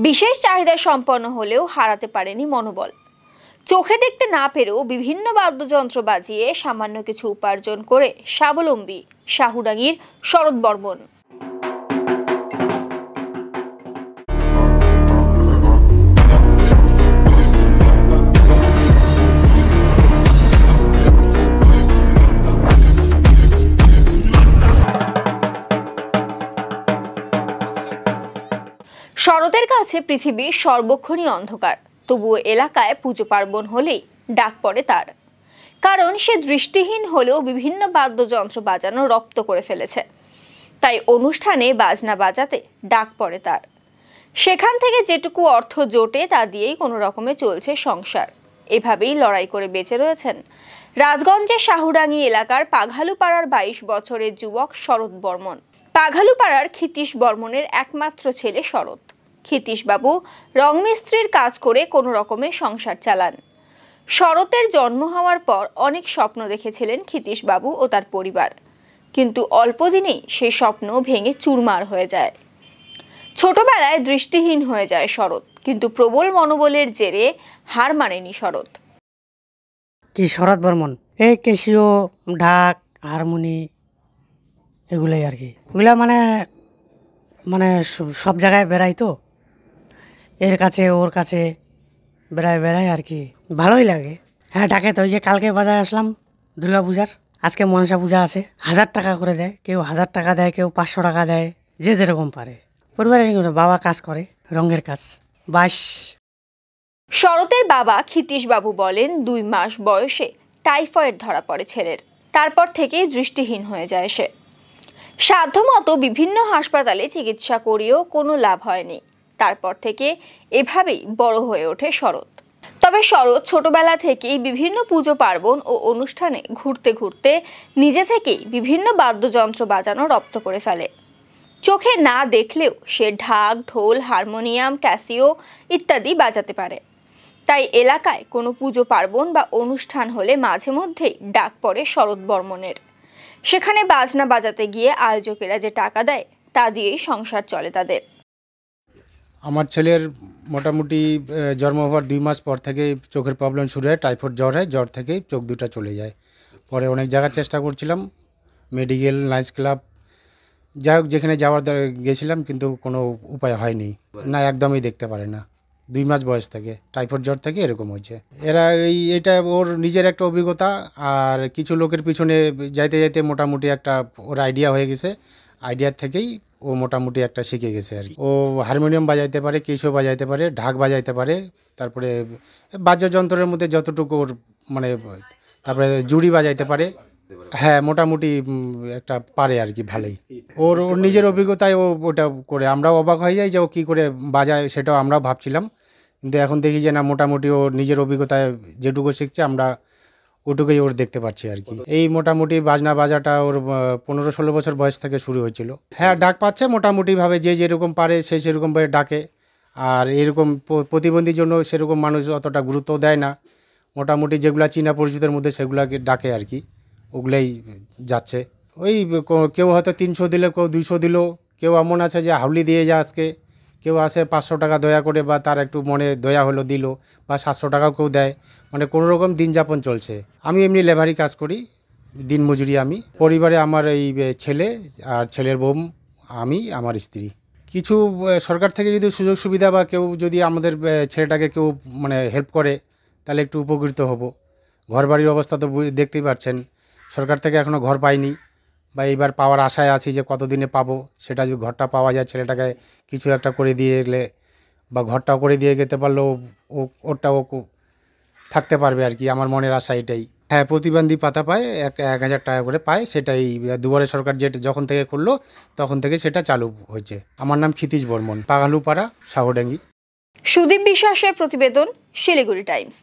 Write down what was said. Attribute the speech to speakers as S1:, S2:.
S1: বিশেষ চাহিদা সম্পন্ন হলেও হারাতে পারেনি মনোবল। চোখে দেখতে না পেরেও বিভিন্ন বাদ্যযন্ত্র বাজিয়ে সামান্য কিছু উপার্জন করে স্বাবলম্বী শাহুডাঙ্গির শরৎ বর্মন। শরতের কাছে পৃথিবীর সর্বক্ষণই অন্ধকার, তবুও এলাকায় পুজো পার্বণ হলেই ডাক পড়ে তার। কারণ সে দৃষ্টিহীন হলেও বিভিন্ন বাদ্যযন্ত্র বাজানো রপ্ত করে ফেলেছে, তাই অনুষ্ঠানে বাজনা বাজাতে ডাক পড়ে তার। সেখান থেকে যেটুকু অর্থ জোটে তা দিয়েই কোনো রকমে চলছে সংসার। এভাবেই লড়াই করে বেঁচে রয়েছেন রাজগঞ্জের শাহুডাঙ্গি এলাকার পাঘালুপাড়ার 22 বছরের যুবক শরৎ বর্মন। পাঘালুপাড়ার ক্ষিতীশ বর্মনের একমাত্র ছেলে শরৎ। ক্ষিতীশ বাবু রং মিস্ত্রির কাজ করে কোনো রকমে সংসার চালান। শরতের জন্ম হওয়ার পর অনেক স্বপ্ন দেখেছিলেন ক্ষিতীশ বাবু ও তার পরিবার, কিন্তু অল্প দিনেই সেই স্বপ্ন ভেঙে চুরমার হয়ে যায়। ছোটবেলায় দৃষ্টিহীন হয়ে যায় শরৎ, কিন্তু প্রবল মনোবলের জেরে হার মানেনি শরৎ।
S2: কি শরৎ বর্মন এই ক্যাসিও, ঢাক, হারমোনি এগুলাই আর কি। এগুলা মানে সব জায়গায় বেড়াই তো, এর কাছে ওর কাছে বেড়াই আর কি, ভালোই লাগে। হ্যাঁ, ঢাকে তো ওই যে কালকে বাজায় আসলাম দুর্গা পূজার, আজকে মনসা পূজা আছে। 1000 টাকা করে দেয়, কেউ 1000 টাকা দেয়, কেউ 500 টাকা দেয়, যে যেরকম পারে। পরিবারের বাবা কাজ করে, রঙের কাজ।
S1: শরতের বাবা ক্ষিতীশ বাবু বলেন 2 মাস বয়সে টাইফয়েড ধরা পড়ে ছেলের, তারপর থেকেই দৃষ্টিহীন হয়ে যায় সে। সাধ্যমতো বিভিন্ন হাসপাতালে চিকিৎসা করিয়েও কোনো লাভ হয়নি। তারপর থেকে এভাবেই বড় হয়ে ওঠে শরৎ। তবে শরৎ ছোটবেলা থেকেই বিভিন্ন পুজো পার্বণ ও অনুষ্ঠানে ঘুরতে ঘুরতে নিজে থেকেই বিভিন্ন বাদ্যযন্ত্র বাজানো রপ্ত করে ফেলে। চোখে না দেখলেও সে ঢাক, ঢোল, হারমোনিয়াম, ক্যাসিও ইত্যাদি বাজাতে পারে। তাই এলাকায় কোনো পুজো পার্বণ বা অনুষ্ঠান হলে মাঝে মধ্যেই ডাক পড়ে শরৎ বর্মনের। সেখানে বাজনা বাজাতে গিয়ে আয়োজকেরা যে টাকা দেয় তা দিয়েই সংসার চলে তাদের।
S3: আমার ছেলের মোটামুটি জন্ম হওয়ার 2 মাস পর থেকে চোখের প্রবলেম শুরু হয়, টাইফয়েড জ্বর হয়, জ্বর থেকেই চোখ দুটা চলে যায়। পরে অনেক জায়গায় চেষ্টা করছিলাম, মেডিকেল, লায়ন্স ক্লাব, যাই হোক যেখানে যাওয়ার গেছিলাম, কিন্তু কোনো উপায় হয়নি। না, একদমই দেখতে পারে না। 2 মাস বয়স থেকে টাইফয়েড জ্বর থেকে এরকম হয়েছে। এরা এটা ওর নিজের একটা অভিজ্ঞতা, আর কিছু লোকের পিছনে যাইতে যাইতে মোটামুটি একটা ওর আইডিয়া হয়ে গেছে। আইডিয়ার থেকেই ও মোটামুটি একটা শিখে গেছে আর কি। ও হারমোনিয়াম বাজাইতে পারে, কেশো বাজাইতে পারে, ঢাক বাজাইতে পারে, তারপরে বাদ্যযন্ত্রের মধ্যে যতটুকু ওর তারপরে জুড়ি বাজাইতে পারে। হ্যাঁ, মোটামুটি একটা পারে আর কি, ভালোই। ওর নিজের অভিজ্ঞতায় ও ওটা করে আমরাও অবাক হয়ে যাই যে ও কী করে বাজায়, সেটাও আমরাও ভাবছিলাম। কিন্তু এখন দেখি যে না, মোটামুটি ও নিজের অভিজ্ঞতায় যেটুকু শিখছে আমরা ওটুকুই ওর দেখতে পাচ্ছি আর কি। এই মোটামুটি বাজনা বাজাটা ওর 15-16 বছর বয়স থেকে শুরু হয়েছিল। হ্যাঁ, ডাক পাচ্ছে মোটামুটিভাবে, যে যেরকম পারে সে সেরকমভাবে ডাকে। আর এরকম প্রতিবন্ধীর জন্য সেরকম মানুষ অতটা গুরুত্ব দেয় না। মোটামুটি যেগুলো চীনা পরিচিতের মধ্যে সেগুলোকে ডাকে আর কি, ওগুলাই যাচ্ছে। ওই কেউ হয়তো 300 দিল, কেউ 200 দিল, কেউ এমন আছে যে হাউলি দিয়ে যায় আজকে, কেউ আসে 500 টাকা দয়া করে, বা তার একটু মনে দয়া হলো দিল, বা 700 টাকাও কেউ দেয়। মানে কোনো রকম দিন যাপন চলছে। আমি এমনি লেবারি কাজ করি, দিন মজুরি আমি। পরিবারে আমার এই ছেলে আর ছেলের বউ, আমি, আমার স্ত্রী। কিছু সরকার থেকে যদি সুযোগ সুবিধা বা কেউ যদি আমাদের ছেলেটাকে কেউ হেল্প করে, তাহলে একটু উপকৃত হব। ঘরবাড়ির অবস্থা তো দেখতেই পাচ্ছেন, সরকার থেকে এখনও ঘর পাইনি, বা এইবার পাওয়ার আশায় আছি যে কতদিনে পাবো। সেটা যদি ঘরটা পাওয়া যায়, ছেলেটাকে কিছু একটা করে দিয়ে গেলে, বা ঘরটাও করে দিয়ে যেতে পারলেও ওরটাও থাকতে পারবে আর কি। আমার মনের আশা এটাই। হ্যাঁ, প্রতিবন্ধী ভাতা পায়, 1000 টাকা করে পায়। সেটাই দুয়ারে সরকার যখন থেকে করলো তখন থেকে সেটা চালু হয়েছে। আমার নাম ক্ষিতীশ বর্মন, পাঘালুপাড়া, শাহুডাঙ্গি।
S1: সুদীপ বিশ্বাসের প্রতিবেদন, শিলিগুড়ি টাইমস।